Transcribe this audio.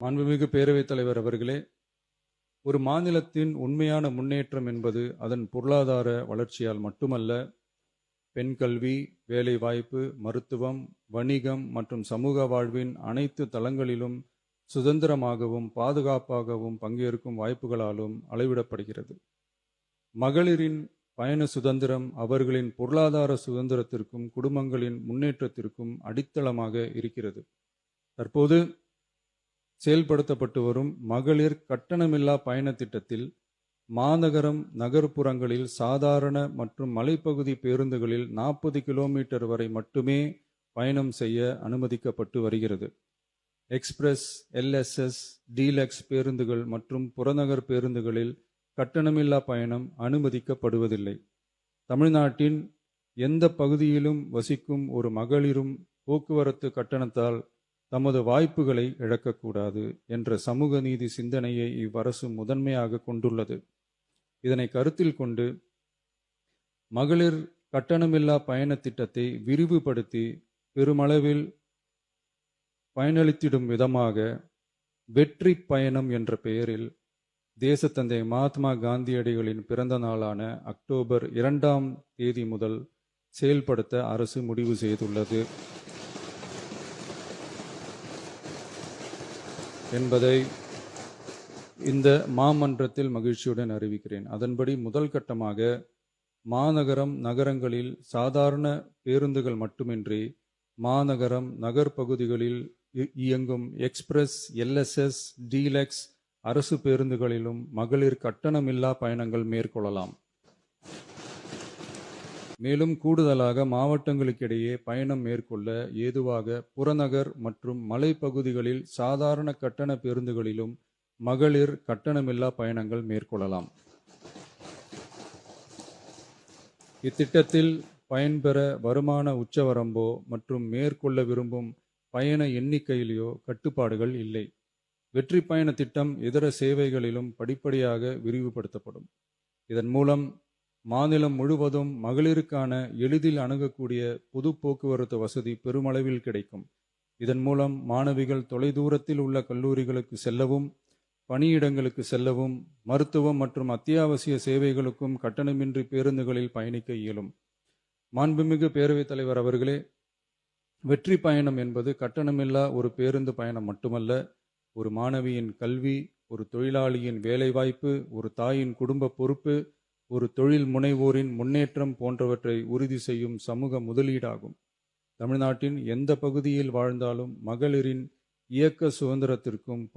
மாண்புமிகு பேரவைத் தலைவர் அவர்களே, ஒரு மாநிலத்தின் உண்மையான முன்னேற்றம் என்பது அதன் பொருளாதார வளர்ச்சியால் மட்டுமல்ல, பெண் கல்வி, வேலைவாய்ப்பு, மருத்துவம், வணிகம் மற்றும் சமூக வாழ்வின் அனைத்து தளங்களிலும் சுதந்திரமாகவும் பாதுகாப்பாகவும் பங்கேற்கும் வாய்ப்புகளாலும் அளவிடப்படுகிறது. மகளிரின் பயண சுதந்திரம் அவர்களின் பொருளாதார சுதந்திரத்திற்கும் குடும்பங்களின் முன்னேற்றத்திற்கும் அடித்தளமாக இருக்கிறது. தற்போது செயல்படுத்தப்பட்டு வரும் மகளிர் கட்டணமில்லா பயண திட்டத்தில் மாநகரம், நகர்ப்புறங்களில் சாதாரண மற்றும் மலைப்பகுதி பேருந்துகளில் 40 கிலோமீட்டர் வரை மட்டுமே பயணம் செய்ய அனுமதிக்கப்பட்டு வருகிறது. எக்ஸ்பிரஸ், எல்எஸ்எஸ், டீலக்ஸ் பேருந்துகள் மற்றும் புறநகர் பேருந்துகளில் கட்டணமில்லா பயணம் அனுமதிக்கப்படுவதில்லை. தமிழ்நாட்டின் எந்த பகுதியிலும் வசிக்கும் ஒரு மகளிரும் போக்குவரத்து கட்டணத்தால் தமது வாய்ப்புகளை இழக்கக்கூடாது என்ற சமூக நீதி சிந்தனையை இவ்வரசு முதன்மையாக கொண்டுள்ளது. இதனை கருத்தில் கொண்டு மகளிர் கட்டணமில்லா பயண திட்டத்தை விரிவுபடுத்தி பெருமளவில் பயனளித்திடும் விதமாக வெற்றி பயணம் என்ற பெயரில் தேசத்தந்தை மகாத்மா காந்தியடிகளின் பிறந்த நாளான அக்டோபர் 2ஆம் தேதி முதல் செயல்படுத்த அரசு முடிவு செய்துள்ளது என்பதை இந்த மாமன்றத்தில் மகிழ்ச்சியுடன் அறிவிக்கிறேன். அதன்படி முதல் கட்டமாக மாநகரம், நகரங்களில் சாதாரண பேருந்துகள் மட்டுமின்றி மாநகரம், நகர்ப்பகுதிகளில் இயங்கும் எக்ஸ்பிரஸ், எல்எஸ்எஸ், டீலக்ஸ் அரசு பேருந்துகளிலும் மகளிர் கட்டணமில்லா பயணங்கள் மேற்கொள்ளலாம். மேலும் கூடுதலாக மாவட்டங்களுக்கிடையே பயணம் மேற்கொள்ள ஏதுவாக புறநகர் மற்றும் மலைப்பகுதிகளில் சாதாரண கட்டண பேருந்துகளிலும் மகளிர் கட்டணமில்லா பயணங்கள் மேற்கொள்ளலாம். இத்திட்டத்தில் பயன்பெற வருமான உச்சவரம்போ மற்றும் மேற்கொள்ள விரும்பும் பயண எண்ணிக்கையிலோ கட்டுப்பாடுகள் இல்லை. வெற்றி பயண திட்டம் இதர சேவைகளிலும் படிப்படியாக விரிவுபடுத்தப்படும். இதன் மூலம் மாநிலம் முழுவதும் மகளிருக்கான எளிதில் அணுகக்கூடிய பொது போக்குவரத்து வசதி பெருமளவில் கிடைக்கும். இதன் மூலம் மாணவிகள் தொலைதூரத்தில் உள்ள கல்லூரிகளுக்கு செல்லவும், பணியிடங்களுக்கு செல்லவும், மருத்துவம் மற்றும் அத்தியாவசிய சேவைகளுக்கும் கட்டணமின்றி பேருந்துகளில் பயணிக்க இயலும். மாண்புமிகு பேரவைத் தலைவர் அவர்களே, வெற்றி பயணம் என்பது கட்டணமில்லா ஒரு பேருந்து பயணம் மட்டுமல்ல, ஒரு மாணவியின் கல்வி, ஒரு தொழிலாளியின் வேலைவாய்ப்பு, ஒரு தாயின் குடும்ப பொறுப்பு, ஒரு தொழில் முனைவோரின் முன்னேற்றம் போன்றவற்றை உறுதி செய்யும் சமூக முதலீடாகும். தமிழ்நாட்டின் எந்த பகுதியில் வாழ்ந்தாலும் மகளிரின் இயக்க சுதந்திரத்திற்கும்